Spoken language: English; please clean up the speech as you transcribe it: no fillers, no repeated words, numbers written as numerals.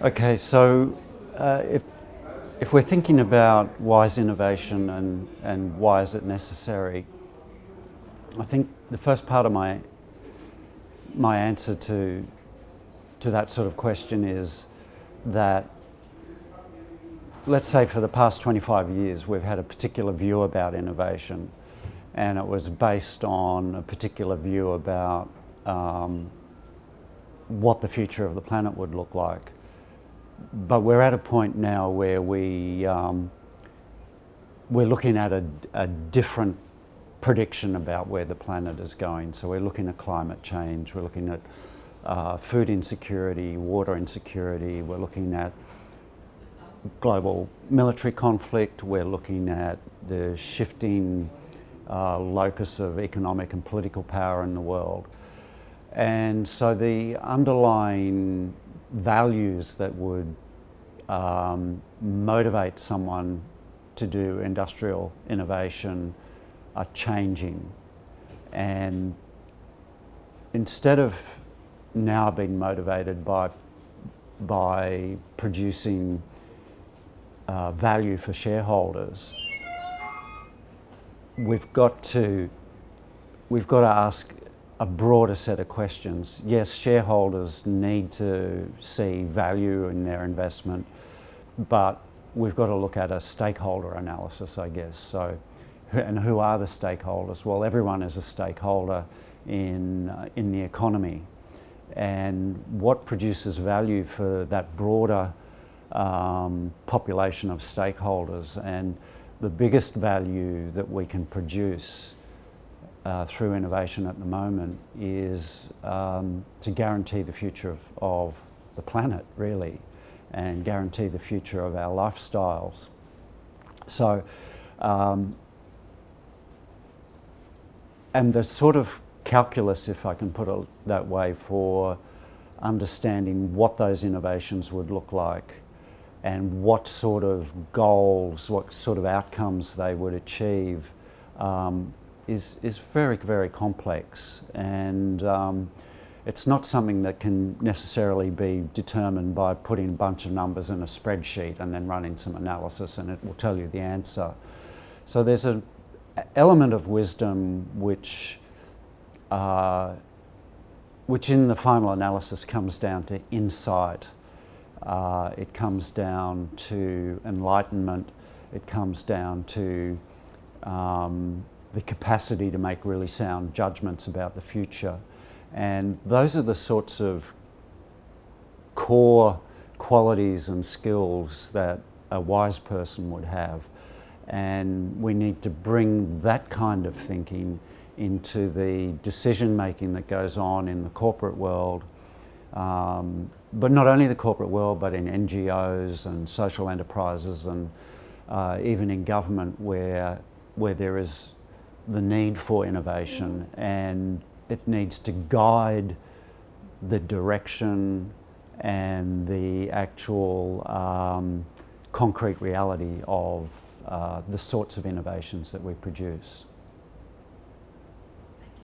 Okay, so if we're thinking about why is innovation and why is it necessary, I think the first part of my answer to that sort of question is that, let's say for the past 25 years we've had a particular view about innovation, and it was based on a particular view about what the future of the planet would look like. But we're at a point now where we're looking at a different prediction about where the planet is going. So we're looking at climate change, we're looking at food insecurity, water insecurity, we're looking at global military conflict, we're looking at the shifting locus of economic and political power in the world. And so the underlying values that would motivate someone to do industrial innovation are changing. And instead of now being motivated by producing value for shareholders, we've got to ask a broader set of questions. Yes, shareholders need to see value in their investment, but we've got to look at a stakeholder analysis, I guess. So, and who are the stakeholders? Well, everyone is a stakeholder in the economy. And what produces value for that broader population of stakeholders? And the biggest value that we can produce through innovation at the moment is to guarantee the future of the planet, really, and guarantee the future of our lifestyles. So, and the sort of calculus, if I can put it that way, for understanding what those innovations would look like and what sort of goals, what sort of outcomes they would achieve is very, very complex, and it's not something that can necessarily be determined by putting a bunch of numbers in a spreadsheet and then running some analysis and it will tell you the answer. So there's an element of wisdom which in the final analysis comes down to insight. It comes down to enlightenment. It comes down to the capacity to make really sound judgments about the future. And those are the sorts of core qualities and skills that a wise person would have. And we need to bring that kind of thinking into the decision making that goes on in the corporate world, but not only the corporate world, but in NGOs and social enterprises, and even in government where there is the need for innovation, and it needs to guide the direction and the actual concrete reality of the sorts of innovations that we produce.